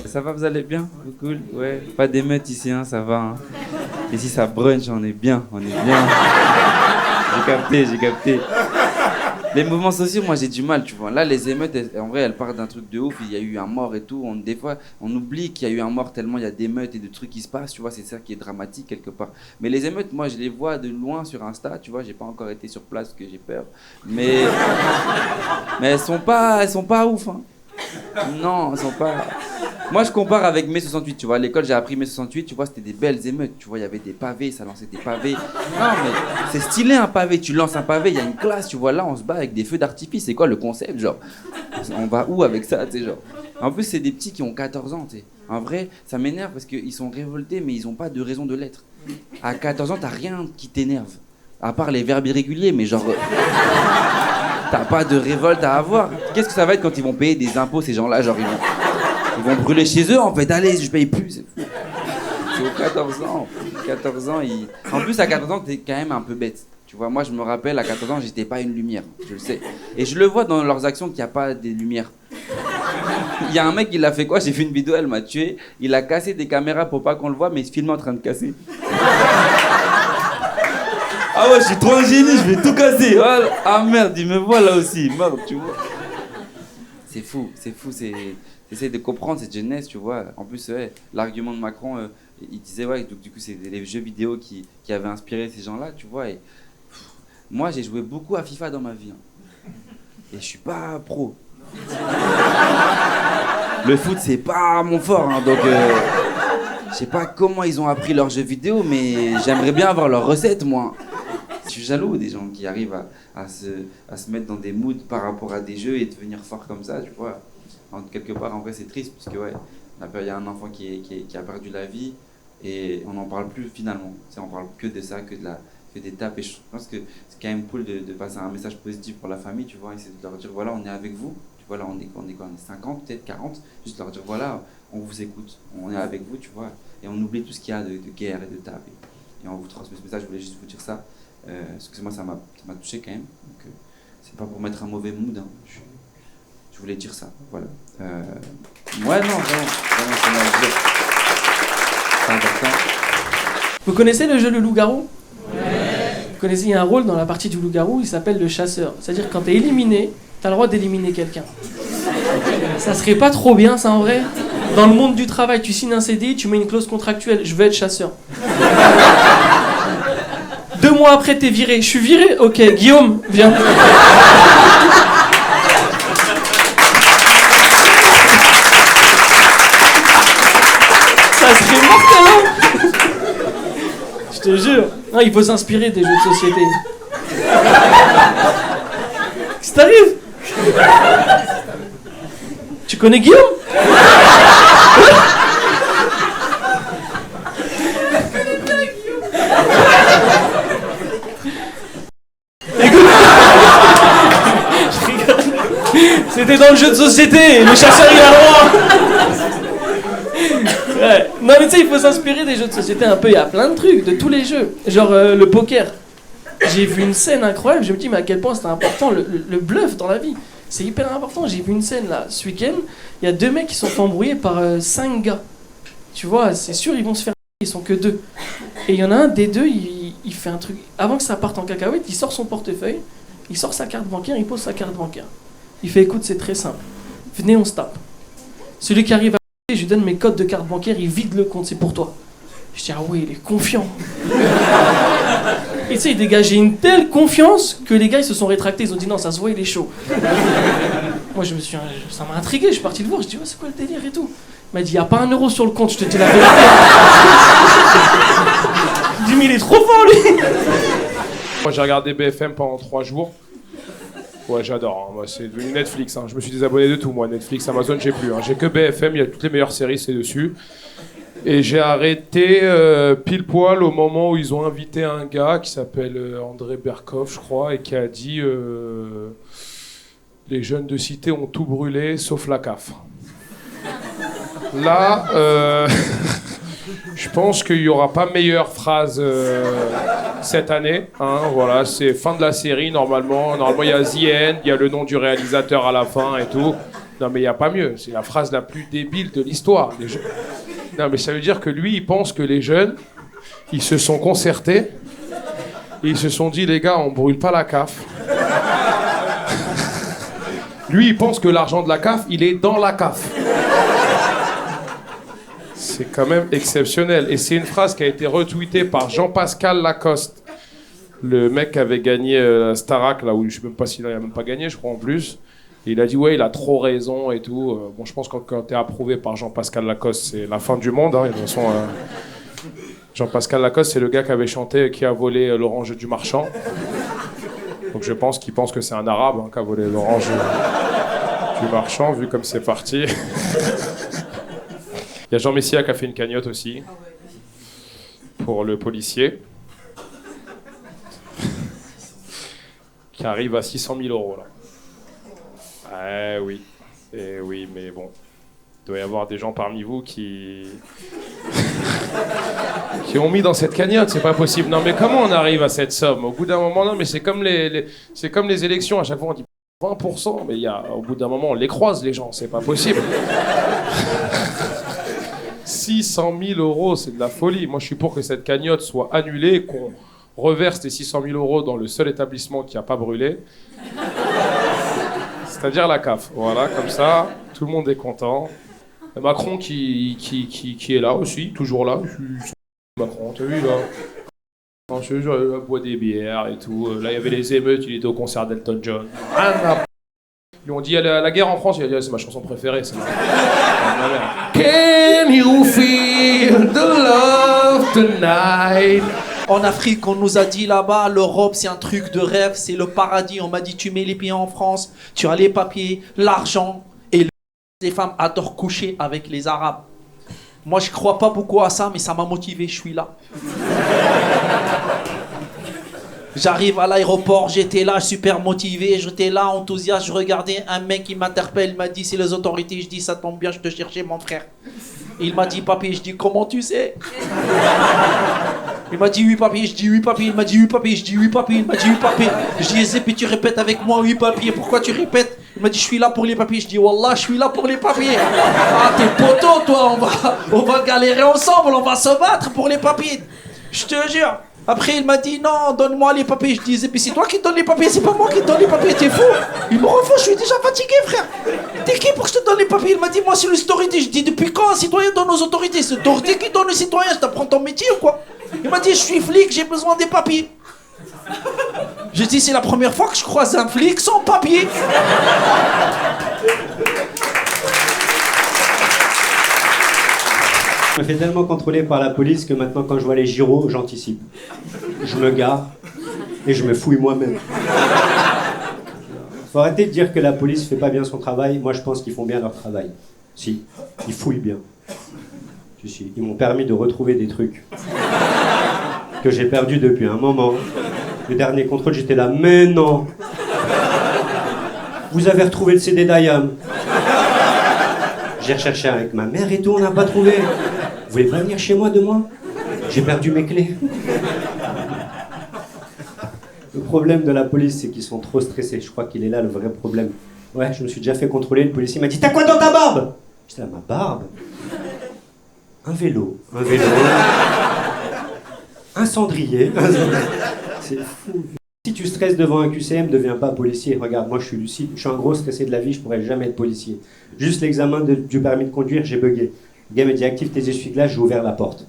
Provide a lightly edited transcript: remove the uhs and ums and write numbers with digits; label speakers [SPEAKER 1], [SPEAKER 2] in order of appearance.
[SPEAKER 1] Ça va, vous allez bien? Cool, ouais. Pas d'émeutes ici, hein, ça va. Hein. Ici, ça brunch, on est bien. J'ai capté. Les mouvements sociaux, moi, j'ai du mal, tu vois. Là, les émeutes, en vrai, elles partent d'un truc de ouf. Il y a eu un mort et tout. Des fois, on oublie qu'il y a eu un mort tellement il y a des meutes et de trucs qui se passent, tu vois. C'est ça qui est dramatique, quelque part. Mais les émeutes, moi, je les vois de loin sur Insta, tu vois. J'ai pas encore été sur place parce que j'ai peur. Mais elles sont pas ouf, hein. Non, elles sont pas... Moi, je compare avec mai 68, tu vois. À l'école, j'ai appris mai 68, tu vois, c'était des belles émeutes. Tu vois, il y avait des pavés, ça lançait des pavés. Non, mais c'est stylé un pavé. Tu lances un pavé, il y a une classe, tu vois. Là, on se bat avec des feux d'artifice. C'est quoi le concept, genre? On va où avec ça, tu sais, genre? En plus, c'est des petits qui ont 14 ans, tu sais. En vrai, ça m'énerve parce qu'ils sont révoltés, mais ils ont pas de raison de l'être. À 14 ans, t'as rien qui t'énerve. À part les verbes irréguliers, mais genre... T'as pas de révolte à avoir. Qu'est-ce que ça va être quand ils vont payer des impôts, ces gens-là? Genre, ils vont brûler chez eux, en fait. Allez, je paye plus. C'est fou. C'est aux 14 ans. 14 ans, En plus, à 14 ans, t'es quand même un peu bête. Tu vois, moi, je me rappelle, à 14 ans, j'étais pas une lumière. Je le sais. Et je le vois dans leurs actions qu'il n'y a pas des lumières. Il y a un mec, il a fait quoi? J'ai vu une vidéo, elle m'a tué. Il a cassé des caméras pour pas qu'on le voit, mais il se filme en train de casser. Ah ouais, je suis trop un génie, je vais tout casser. Voilà. Ah merde, il me voit là aussi, merde, tu vois. C'est fou, j'essaie de comprendre cette jeunesse, tu vois. En plus, ouais, l'argument de Macron, il disait, ouais, donc, du coup, c'est les jeux vidéo qui avaient inspiré ces gens-là, tu vois. Et, moi, j'ai joué beaucoup à FIFA dans ma vie. Hein. Et je suis pas pro. Le foot, c'est pas mon fort, hein, donc... je sais pas comment ils ont appris leurs jeux vidéo, mais j'aimerais bien avoir leurs recettes, moi. Je suis jaloux des gens qui arrivent à se mettre dans des moods par rapport à des jeux et devenir fort comme ça, tu vois. Quelque part, en vrai, c'est triste, parce que, ouais, il y a un enfant qui a perdu la vie, et on n'en parle plus, finalement. On parle que de ça, que d'étapes, et je pense que c'est quand même cool de passer un message positif pour la famille, tu vois, et c'est de leur dire, voilà, on est avec vous, tu vois, là, on est 50, peut-être 40, juste leur dire, voilà, on vous écoute, on est avec vous, tu vois, et on oublie tout ce qu'il y a de guerre et de tape, et on vous transmet ce message, je voulais juste vous dire ça. Excusez-moi, ça m'a touché quand même. Donc, c'est pas pour mettre un mauvais mood. Hein. Je voulais dire ça. Voilà. Ouais, non, vraiment, ça m'a dit. C'est important.
[SPEAKER 2] Vous connaissez le jeu Le Loup-Garou? Vous connaissez, il y a un rôle dans la partie du Loup-Garou, il s'appelle le chasseur. C'est-à-dire que quand t'es éliminé, t'as le droit d'éliminer quelqu'un. Ça serait pas trop bien, ça, en vrai? Dans le monde du travail, tu signes un CDI, tu mets une clause contractuelle, je veux être chasseur. 2 mois après, t'es viré. Je suis viré? Ok, Guillaume, viens. Ça serait mortel, hein? Je te jure. Non, il faut s'inspirer des jeux de société. Qu'est-ce qui t'arrive? Tu connais Guillaume? C'était dans le jeu de société, le chasseur il a le droit. Ouais. Non mais tu sais, il faut s'inspirer des jeux de société un peu, il y a plein de trucs, de tous les jeux. Genre le poker. J'ai vu une scène incroyable, je me dis mais à quel point c'était important, le bluff dans la vie. C'est hyper important, j'ai vu une scène là, ce week-end, il y a 2 mecs qui sont fait embrouiller par 5 gars. Tu vois, c'est sûr, ils vont se faire, ils sont que 2. Et il y en a un des 2, il fait un truc, avant que ça parte en cacahuète, il sort son portefeuille, il sort sa carte bancaire, il pose sa carte bancaire. Il fait écoute, c'est très simple. Venez, on se tape. Celui qui arrive à je lui donne mes codes de carte bancaire, il vide le compte, c'est pour toi. Je dis ah oui, il est confiant. Et tu sais, il dégageait une telle confiance que les gars ils se sont rétractés, ils ont dit non, ça se voit, il est chaud. Moi ça m'a intrigué, je suis parti le voir, je dis oh, c'est quoi le délire et tout. Il m'a dit y a pas 1 euro sur le compte, je te dis la vérité. Je dis mais il est trop fort lui.
[SPEAKER 3] Moi j'ai regardé BFM pendant 3 jours. Ouais, j'adore. Hein. Moi, c'est devenu Netflix. Hein. Je me suis désabonné de tout, moi. Netflix, Amazon, j'ai plus. Hein. J'ai que BFM. Il y a toutes les meilleures séries, c'est dessus. Et j'ai arrêté pile poil au moment où ils ont invité un gars qui s'appelle André Berkoff, je crois, et qui a dit les jeunes de cité ont tout brûlé, sauf la CAF. Là, je pense qu'il n'y aura pas meilleure phrase cette année. Hein, voilà, c'est fin de la série normalement. Normalement, il y a The End, il y a le nom du réalisateur à la fin et tout. Non, mais il n'y a pas mieux. C'est la phrase la plus débile de l'histoire. Non, mais ça veut dire que lui, il pense que les jeunes, ils se sont concertés et ils se sont dit, les gars, on brûle pas la CAF. Lui, il pense que l'argent de la CAF, il est dans la CAF. C'est quand même exceptionnel. Et c'est une phrase qui a été retweetée par Jean-Pascal Lacoste, le mec qui avait gagné la Starac, là où je ne sais même pas s'il n'a même pas gagné, je crois en plus. Et il a dit, ouais, il a trop raison et tout. Bon, je pense que quand t'es approuvé par Jean-Pascal Lacoste, c'est la fin du monde. Hein. De toute façon, Jean-Pascal Lacoste, c'est le gars qui avait chanté Qui a volé l'orange du marchand. Donc je pense qu'il pense que c'est un arabe qui a volé l'orange du marchand, vu comme c'est parti. Il y a Jean Messia qui a fait une cagnotte aussi, pour le policier, qui arrive à 600 000 euros là. Oui. Et oui, mais bon. Il doit y avoir des gens parmi vous qui ont mis dans cette cagnotte, c'est pas possible. Non mais comment on arrive à cette somme? Au bout d'un moment, non mais c'est comme les élections, à chaque fois on dit 20%, mais au bout d'un moment on les croise les gens, c'est pas possible. 600 000 euros, c'est de la folie. Moi je suis pour que cette cagnotte soit annulée, qu'on reverse les 600 000 euros dans le seul établissement qui n'a pas brûlé. C'est-à-dire la CAF. Voilà, comme ça, tout le monde est content. Macron qui est là aussi, toujours là. Macron, t'as vu là? Il boit des bières et tout. Là, il y avait les émeutes, il était au concert d'Elton John. Ils lui ont dit la guerre en France, il a dit c'est ma chanson préférée. C'est Can you feel the love tonight?
[SPEAKER 4] En Afrique, on nous a dit là-bas, l'Europe c'est un truc de rêve, c'est le paradis. On m'a dit tu mets les pieds en France, tu as les papiers, l'argent et les femmes adorent coucher avec les Arabes. Moi je crois pas beaucoup à ça, mais ça m'a motivé, je suis là. J'arrive à l'aéroport, j'étais là super motivé, j'étais là enthousiaste, je regardais un mec qui m'interpelle, il m'a dit c'est les autorités, je dis ça tombe bien, je te cherchais mon frère. Il m'a dit papier, je dis comment tu sais? Il m'a dit oui papier, je dis oui papier, il m'a dit oui papier, je dis oui papier, il m'a dit oui papier. Je dis et puis tu répètes avec moi oui papier, pourquoi tu répètes? Il m'a dit je suis là pour les papiers, je dis wallah je suis là pour les papiers. Ah t'es poteau toi, on va galérer ensemble, on va se battre pour les papiers. Je te jure. Après il m'a dit non donne-moi les papiers, je disais puis c'est toi qui te donne les papiers, c'est pas moi qui te donne les papiers, t'es fou. Il me refait, je suis déjà fatigué frère. T'es qui pour que je te donne les papiers? Il m'a dit moi c'est l'autorité, je dis depuis quand un citoyen donne aux autorités? C'est l'autorité qui donne aux citoyens, je t'apprends ton métier ou quoi? Il m'a dit je suis flic, j'ai besoin des papiers. J'ai dit c'est la première fois que je croise un flic sans papier.
[SPEAKER 5] Je me fais tellement contrôler par la police que maintenant quand je vois les gyros, j'anticipe. Je me gare et je me fouille moi-même. Faut arrêter de dire que la police fait pas bien son travail. Moi je pense qu'ils font bien leur travail. Si, ils fouillent bien. Si. Ils m'ont permis de retrouver des trucs que j'ai perdus depuis un moment. Le dernier contrôle j'étais là, mais non. Vous avez retrouvé le CD d'Ayam. J'ai recherché avec ma mère et tout, on n'a pas trouvé. Vous voulez pas venir chez moi demain? J'ai perdu mes clés. Le problème de la police, c'est qu'ils sont trop stressés. Je crois qu'il est là le vrai problème. Ouais, je me suis déjà fait contrôler. Le policier m'a dit t'as quoi dans ta barbe? J'étais là, ma barbe? Un vélo. Un cendrier. C'est fou. Si tu stresses devant un QCM, deviens pas policier. Regarde, moi je suis lucide, je suis un gros stressé de la vie, je pourrais jamais être policier. Juste l'examen du permis de conduire, j'ai bugué. Le gars m'a dit active tes essuie-glaces, j'ai ouvert la porte.